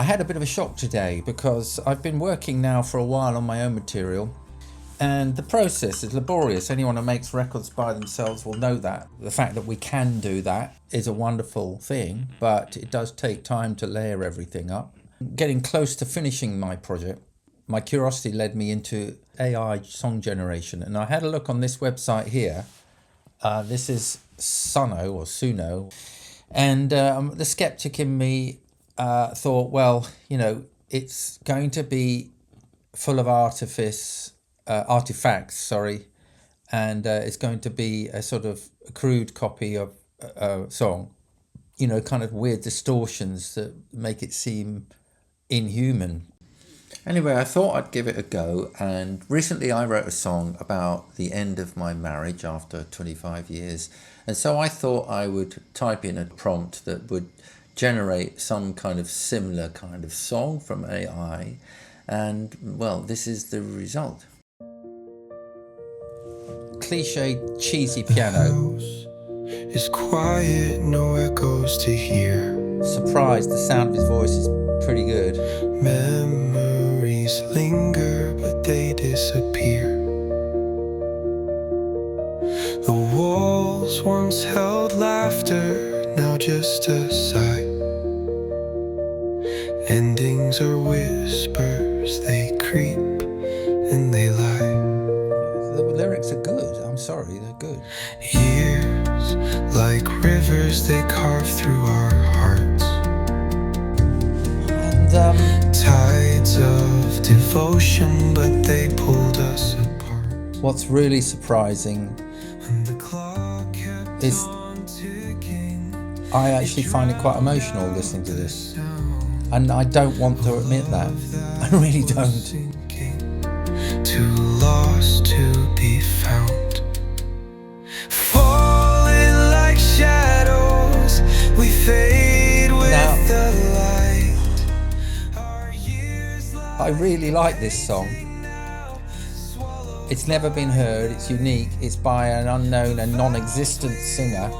I had a bit of a shock today because I've been working now for a while on my own material, and the process is laborious. Anyone who makes records by themselves will know that. The fact that we can do that is a wonderful thing, but it does take time to layer everything up. Getting close to finishing my project, my curiosity led me into AI song generation, and I had a look on this website here. This is Suno, and the skeptic in me thought, well, it's going to be full of artifacts, and it's going to be a sort of crude copy of a song, kind of weird distortions that make it seem inhuman. Anyway, I thought I'd give it a go, and recently I wrote a song about the end of my marriage after 25 years, and so I thought I would type in a prompt that would generate some kind of similar kind of song from AI, and well, this is the result. Cliched, cheesy piano. It's quiet, no echoes to hear. Surprised, the sound of his voice is pretty good. Memories linger, but they disappear. The walls once held laughter, now just a sigh. Endings are whispers, they creep and they lie. The lyrics are good, I'm sorry, they're good. Years, like rivers, they carve through our hearts. And Tides of devotion, but they pulled us apart. what's really surprising And the clock kept is on ticking. I actually find it quite emotional listening to this, and I don't want to admit that. I really don't. Too lost to be found. Falling like shadows, we fade with Now, the light. Our years I really like this song. It's never been heard, it's unique, it's by an unknown and non-existent singer,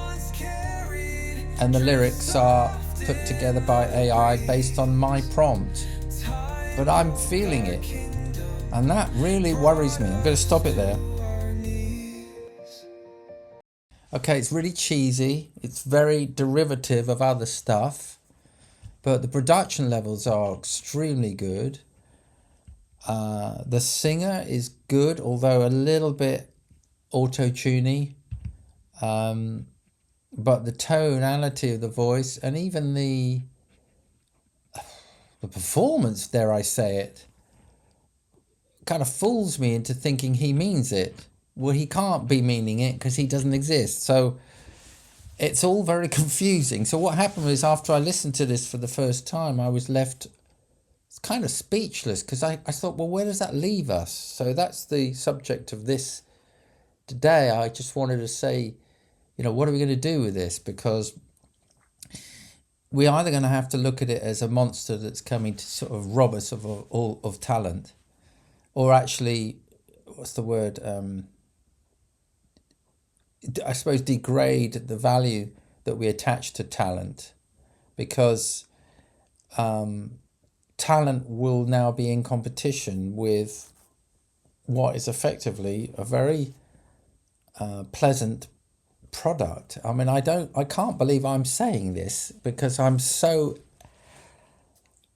and the lyrics are put together by AI based on my prompt. But I'm feeling it, and that really worries me. I'm going to stop it there. Okay, it's really cheesy, it's very derivative of other stuff, but the production levels are extremely good. The singer is good, although a little bit auto-tuney, but the tonality of the voice and even the performance, dare I say it, kind of fools me into thinking he means it. Well, he can't be meaning it because he doesn't exist. So it's all very confusing. So what happened was, after I listened to this for the first time, I was left kind of speechless, because I thought, well, where does that leave us? So that's the subject of this today. I just wanted to say, what are we going to do with this? Because we're either going to have to look at it as a monster that's coming to sort of rob us of all of talent, or actually, what's the word? I suppose degrade the value that we attach to talent, because talent will now be in competition with what is effectively a very pleasant product. I mean, I can't believe I'm saying this, because I'm so,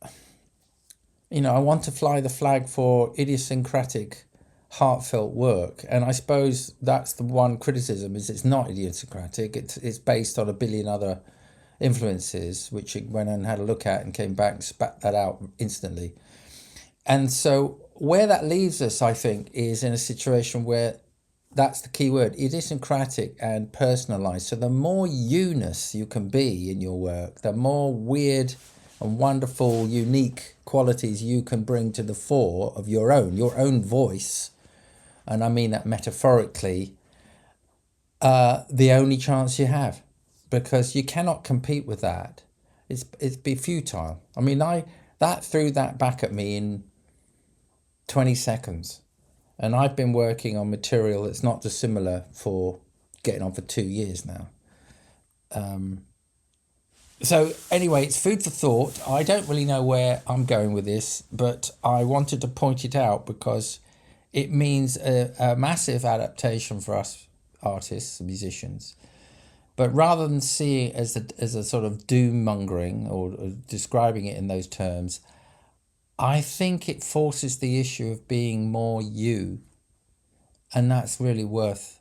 I want to fly the flag for idiosyncratic, heartfelt work, and I suppose that's the one criticism, is it's not idiosyncratic. It's based on a billion other influences, which it went and had a look at and came back and spat that out instantly. And so where that leaves us, I think, is in a situation where that's the key word, idiosyncratic and personalized. So the more you-ness you can be in your work, the more weird and wonderful, unique qualities you can bring to the fore of your own voice, and I mean that metaphorically, the only chance you have, because you cannot compete with that. It'd be futile. I mean, that threw that back at me in 20 seconds. And I've been working on material that's not dissimilar for getting on for 2 years now. So anyway, it's food for thought. I don't really know where I'm going with this, but I wanted to point it out because it means a massive adaptation for us artists, musicians. But rather than seeing it as a sort of doom mongering or describing it in those terms, I think it forces the issue of being more you. And that's really worth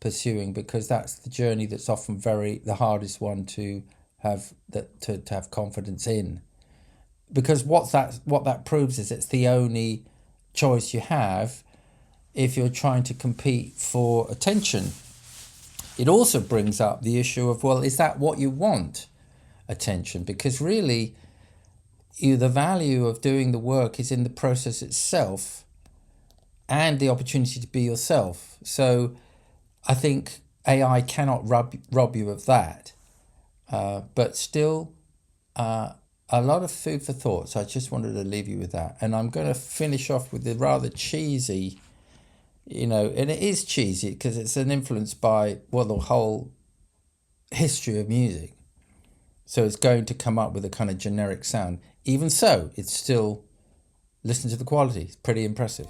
pursuing, because that's the journey that's often the hardest one to have confidence in. Because what that proves is it's the only choice you have if you're trying to compete for attention. It also brings up the issue of, well, is that what you want? Attention, because really the value of doing the work is in the process itself and the opportunity to be yourself. So I think AI cannot rob you of that, but still a lot of food for thought. So I just wanted to leave you with that. And I'm going to finish off with the rather cheesy, and it is cheesy because it's an influence by, well, the whole history of music. So it's going to come up with a kind of generic sound. Even so, it's still, listen to the quality. It's pretty impressive.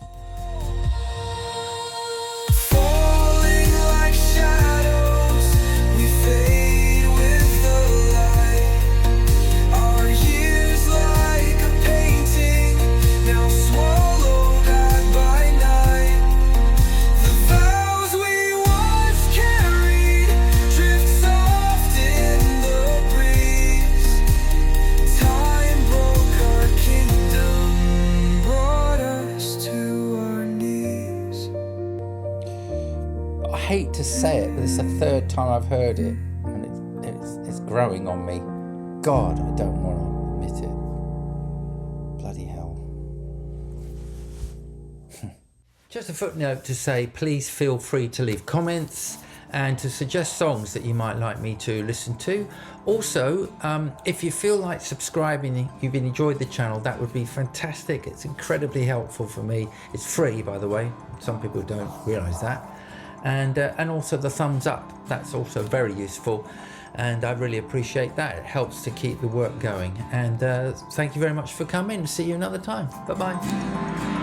I hate to say it, but it's the third time I've heard it, and it's growing on me. God, I don't want to admit it. Bloody hell. Just a footnote to say, please feel free to leave comments and to suggest songs that you might like me to listen to. Also, if you feel like subscribing, you've enjoyed the channel, that would be fantastic. It's incredibly helpful for me. It's free, by the way. Some people don't realise that. And also the thumbs up, that's also very useful, and I really appreciate that. It helps to keep the work going. And thank you very much for coming. See you another time. Bye-bye.